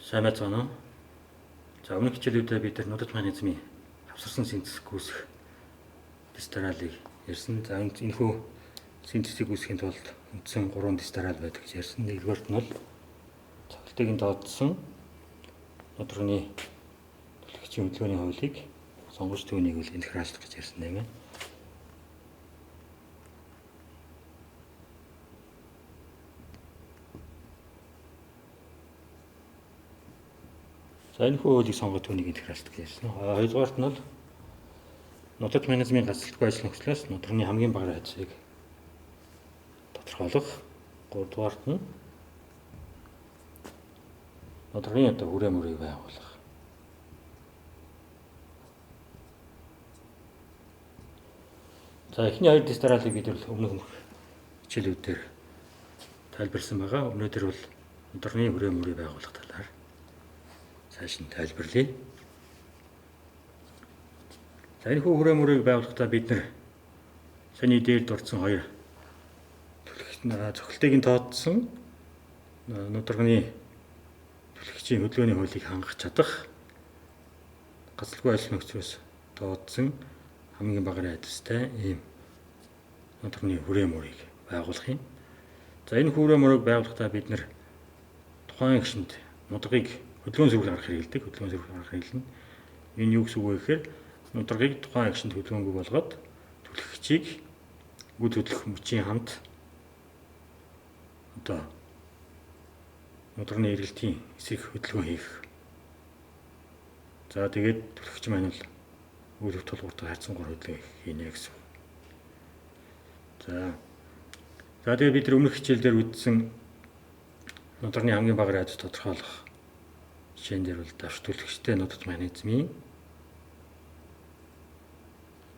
Сайн байцгаана уу? За өмнөх хичээлүүдэд бид нар нодод механизмын хавсарсан синтез гүйсэх дистралыг ярьсан. За энэхүү синтезийг үүсгэхийн тулд үндсэн 3 дистрал байдаг гэж ярьсан. Нэгдүгээрт нь бол цогцолтыг тооцсон нодорны түлхэгчийн хөдөлгөөний хуулийг сонгож түүнийг үл интегралчлах гэж ярьсан юм байна. За энэ хуулийг сонгоод түүнийг интегралчлах гэж ярьсан. Хоёрдугаарт нь бол нодод механизмын гацалтгүй ажлын хүслээс нодорны хамгийн бага радиусыг тодорхойлох. Гуравдугаарт нь нодорны хүрээ мөрийг байгуулах. За эхний хоёр дистралыг бид өмнөх хичээлүүдээр тайлбарласан байгаа. Өнөөдөр бол нодорны хүрээ мөрийг байгуулах талаар цааш нь тайлбарлая. За энэ хүрээ мөрийг байгуулахдаа бид нар саний дээр дурдсан хоёр цогцолтыг тооцсон нодорны түлхэгчийн хөдөлгөөний хуулийг хангах чадах гацалгүй ажлын нөхцлөөс тооцсон хамгийн бага радиустай ийм нодорны хүрээ мөрийг байгуулах юм. За энэ хүрээ мөрийг байгуулахдаа бид нар тухайн гишэнд нодорыг хөдөлгөөн зөвлөх арга хэрэгэлдэг. Хөдөлгөөн зөвлөх арга хэрэглэн. Энэ юу гэсэн үг вэ гэхээр нодорыг тухайн гишэнд хөдөлгөөнгүй болгоод түлхэгчийг үйл хөдлөх мөчийн хамт нодорны эргэлтийн эсрэг хөдөлгөөн хийх. За тэгээд түлхэгч маань л үйл тулгууртай харьцангуйр хөдөлгөөн хийнэ гэсэн. За тэгээд бид нар өмнөх хичээлдэр үзсэн нодорны хамгийн бага радиус тодорхойлох жишээн дээр бол давш түлхэгчтэй нодод механизмын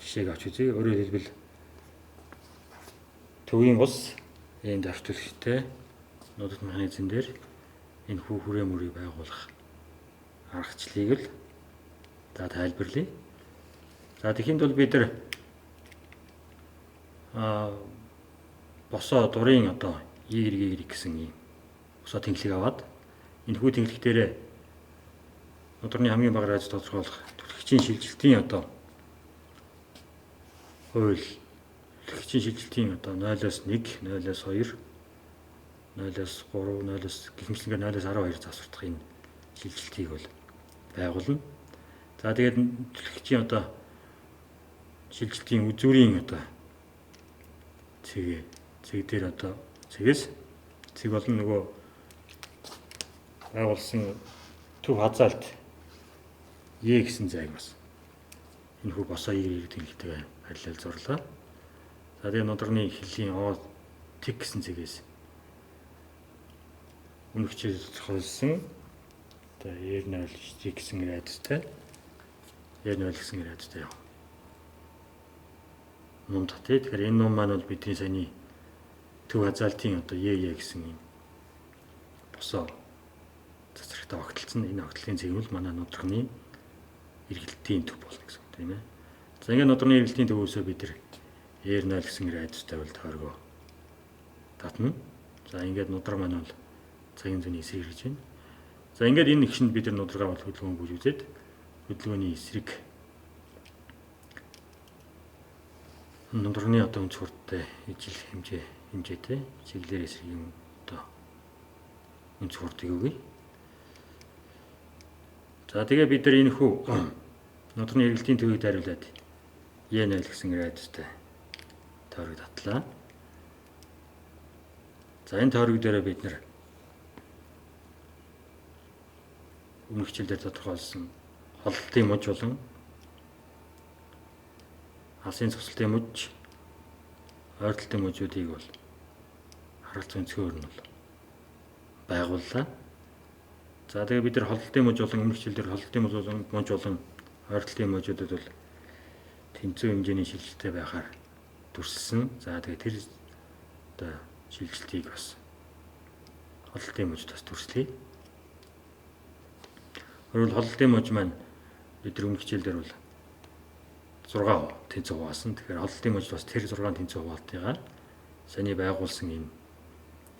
жишээг авч үзье. Өөрөөр хэлбэл төвийн ус ийм давш түлхэгчтэй нодод механизм дээр энэ хүрээ мөрийг байгуулах аргачлалыг л тайлбарлая. За тэгэхэд бол бид нар босоо дурын Y гэсэн ийм босоо тэнхлэг аваад энэ хүү тэнхлэг дээрээ нодорны хамгийн бага радиус тодорхойлох түлхэгчийн шилжилтийн хууль түлхэгчийн шилжилтийн 0-1, 0-2, 0-3, 0-с гэх мэтлэнгээр 0-12 засвартах энэ шилжилтийг бол байгуулна. За тэгээд түлхэгчийн шилжилтийн үзүүрийн цэг дээр цэг болон нөгөө байгуулсан төв хазаалт E гэсэн зайг бас энэ хүү босоо Y тэнхлэгтэй харьлуулзуурлаа. За тэгээд нодорны хилийн тэг гэсэн цэгээс өмнөх хичээлд тодорхойлсон R0 гэсэн радиустай R0 гэсэн радиустай яв. Нумд тэгэхээр энэ нум маань бол бидний саяны төв хазаалтын E гэсэн юм босоо цацрагтай огтлцсон. Энэ огтлын цэг нь манай нодорны эргэлтийн төв болно гэсэн үг тийм ээ. За ингээд нодорны эргэлтийн төвөөсөө бид нар R0 гэсэн радиустай бол тойргоо татна. За ингээд нодор маань бол цагийн зүйн эсрэг гэж байна. За ингээд энэ гишэнд бид нар нодоргаа бол хөдөлгөөн бүжүүлээд хөдөлгөөний эсрэг нодорны өнц хурдтай ижил хэмжээтэй чиглэлээр эсрэг юм өнц хурдыг өгье. За тэгээ бид нар энэ хүү нодорны эргэлтийн төвийг дариулаад E0 гэсэн радиустай тойрог татлаа. За энэ тойрог дээр бид нар өмнөх хичээлдэр тодорхойлсон холлтын муж болон алсын цогцолтын муж, ойртолтын мужуудыг бол харгалзах өнцгөр нь бол байгууллаа. За тэгээ бид нар холлтын муж болон өмнөх хичээлдэр холлтын муж болон ойртолтын мужуудад бол тэнцүү хэмжээний шилжилттэй байхаар дүрсэлсэн. За тэгээ тэр шилжилтийг бас холлтын мужид бас дүрслэе. Өөрөөр холлтын муж маань бид нар өмнөх хичээлдэр бол 6 тэнцүү хуваасан. Тэгэхээр холлтын мужид бас тэр 6 тэнцүү хуваалтыгаа саний байгуулсан энэ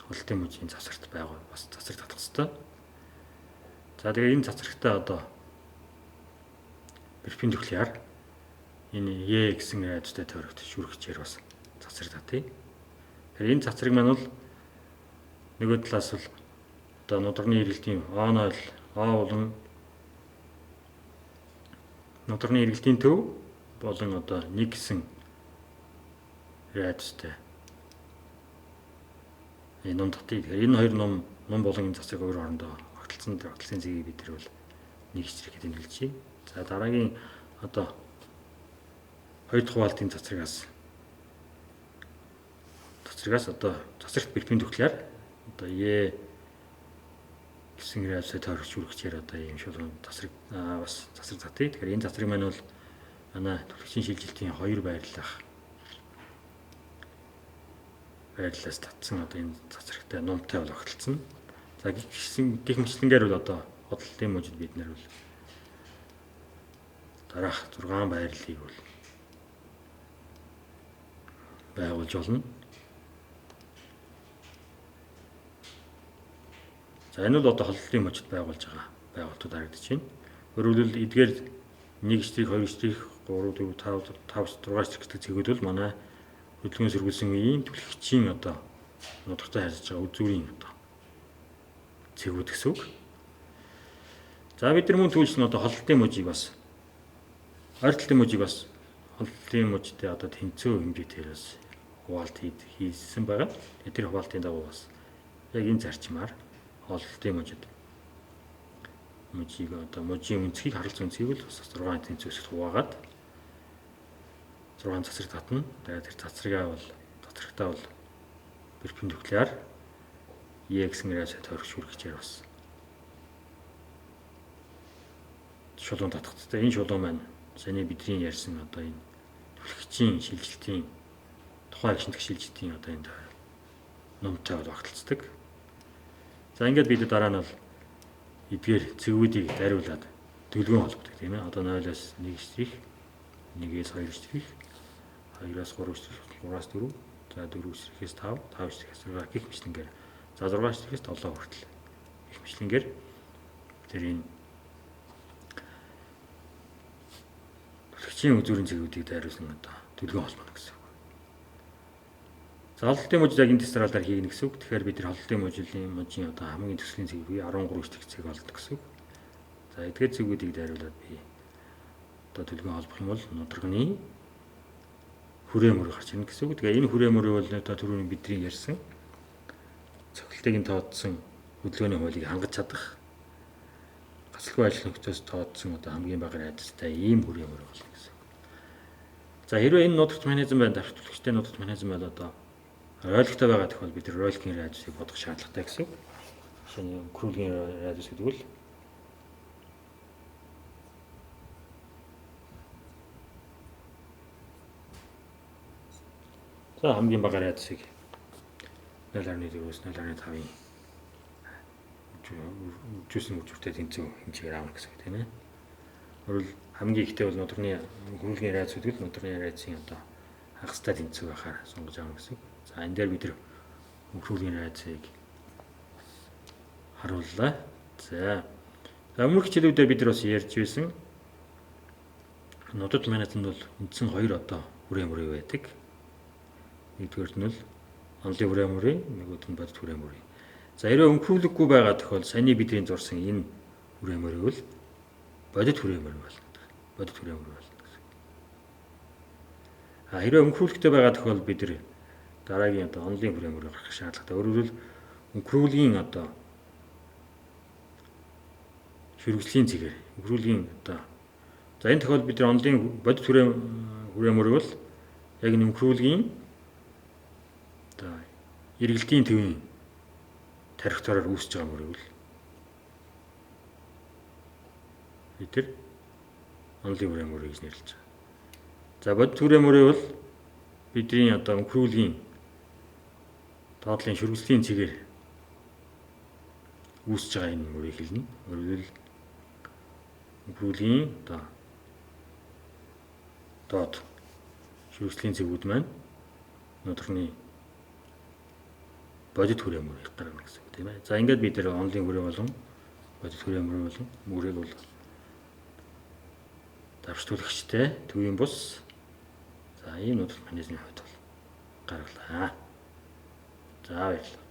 холлтын мужийн засварт бас засвар татах хэрэгтэй. За тэгээ энэ цацрагтай одоо перпендикуляр энэ Е гэсэн айдастай тойрогт шүрхчээр бас цацраг татъя. Тэгэхээр энэ цацраг маань бол нөгөө талаас бол одоо нударны эргэлтийн О0 О болон нударны эргэлтийн төв болон одоо 1 гэсэн айдастай энэ ном татъя. Тэгэхээр энэ хоёр ном болон энэ цацраг хоёр хоорондоо огтлцсон зэгийг бид нар бол нэг хэсэг тэмдэглэжээ. За дараагийн одоо хоёр дахь хуваалтын цацрагаас одоо цацрагт перпендикуляр одоо Е гэсэн градусаар тойрогч үргэлжээр одоо ийм шулуун цацраг бас цацраг татъя. Тэгэхээр энэ цацраг маань бол манай түлхэгчийн шилжилтийн хоёр байрлалаас татсан одоо энэ цацрагтай номтой бол огтлцсон. За гих мэтлэнгээр бол одоо бодлолтын мужид бид нар бол дараах 6 байрлалыг бол байгуулж болно. За энэ бол одоо холлолтын мужид байгуулж байгаа байгууллагууд харагдаж байна. Өөрөөр хэлбэл эдгээр 1 штрих, 2 штрих, 3, 4, 5, 6 штрих гэдэг зэгүүд бол манай хөдөлгөөн сэргүүлсэн үеийн түлхэгчийн одоо нутагтай харьцаж байгаа үзүүрийн одоо зэгүүд гэсэн үг. За бид нар мөн түлшин одоо холлолтын мужийг бас ойртолтын мужийг бас холлолтын мужтэй одоо тэнцүү хэмжээтэй бас хуваалт хийсэн байгаа. Тэр хуваалтын дагуу бас яг энэ зарчмаар холлолтын мужийг одоо мужийн үнцгийг харилцан үнцгийг л бас 6 тэнцвэсэд хуваагаад 6 цацраг татна. Тэгээд тэр цацрагтаа бол перпендикуляр Е гэсэн градусаар тойрогч үргэлжээр бас шулуун татгацтай. Энэ шулуун маань саний бидний ярьсан одоо энэ түлхэгчийн шилжилтийн тухайн агшинтг шилжилтийн одоо энэ номтой бол огтлцдаг. За ингээд бид дараа нь бол эдгээр цэгүүдийг дариулаад төлгөөн холбогддог тийм ээ. Одоо 0-аас 1 штрих, 1-ээс 2 штрих, 2-аас 3 штрих, 3-аас 4, за 4 штрихээс 5, 5 штрихээс 6 гих мэтлэнгээр за 6 штрихээс 7 хүртэл гих мэтлэнгээр тэр энэ түлхэгчийн үзүүрийн цэгүүдийг дайруулсан одоо төлгөөн холбоно гэсэн үг. За холлолтын мужид яг энэ тестраалаар хийгнэ гэсэн үг. Тэгэхээр бид нар холлолтын мужийн одоо хамгийн төслийн цэгүүдийг 13 штрих цэг олддог гэсэн үг. За эдгээр цэгүүдийг дайруулад би одоо төлгөөн холбох юм бол нударганы хүрээ мөр гарч ирнэ гэсэн үг. Тэгээ энэ хүрээ мөрөө бол одоо түрүүний бидний ярьсан цогцолтыг нь тооцсон хөдөлгөөний хуулийг хангаж чадах гацалгүй ажил нөхцөөс тооцсон одоо хамгийн бага айдастай ийм хүрээ мөр болно гэсэн. За хэрвээ энэ нутагт механизм байна, давхар түлхэгчтэй нутагт механизм бол одоо ройлогтой байгаа тохиол бид ройлокийн радиусыг бодох шаардлагатай гэсэн. Шинэ крүүлгийн радиус гэдэг бол за хамгийн бага радиусыг 0.4-өөс 0.5-ийн үжүүлсэн үжигтэй тэнцүү хэмжээгээр аавна гэсэн үг тийм ээ. Өөрөөр хамгийн ихтэй бол нударны крүүлгийн радиус гэдэг л нударны радиусын одоо хагастай тэнцүү байхаар сонгож аавна гэсэн үг. За энэ дээр бид нар крүүлгийн радиусыг харууллаа. За өмнөх хичээлүүдээр бид нар бас ярьж байсан нодод менежмент бол үндсэн 2 одоо хүрээ мөрөө байдаг. Нэгдүгээр нь бол онлын хүрээ мөрөө, нөгөөх нь бодит хүрээ мөрөө. За хэрвээ өнгөрүүлэггүй байгаа тохиол саяны бидний зурсан энэ хүрээ мөрөө бол бодит хүрээ мөрөө болно. Бодит хүрээ мөрөө болно гэсэн. Хэрвээ өнгөрүүлэгтэй байгаа тохиол бид нар дараагийн одоо онлын хүрээ мөрөө гаргах шаардлагатай. Өөрөөр хэлбэл өнгөрүүлгийн одоо шүргслийн цэгээр өнгөрүүлгийн одоо за энэ тохиолдолд бид нар онлын бодит хүрээ мөрөө бол яг өнгөрүүлгийн одоо эргэлтийн төвийн тархитараар үүсэж байгаа мөрөв л бид нар онлын хүрээ мөрөө гэж нэрлэж байгаа. За бодит хүрээ мөрөө бол бидний одоо өнгөрүүлгийн доотлын шүргслийн цэгээр үүсэж байгаа энэ мөрийг хэлнэ. Өөрөөр өнгөрүүлгийн одоо доод шүргслийн цэгүүд маань нударны бодит хүрээ мөрийг гаргана гэсэн үг тийм ээ. За ингээд бид нэр онлын хүрээ болон бодит хүрээмөр болон мөрийг бол давшруулагчтай төвийн бус. За ийм нүүдэлт механизмын хувьд бол гаргалаа. За баярлалаа.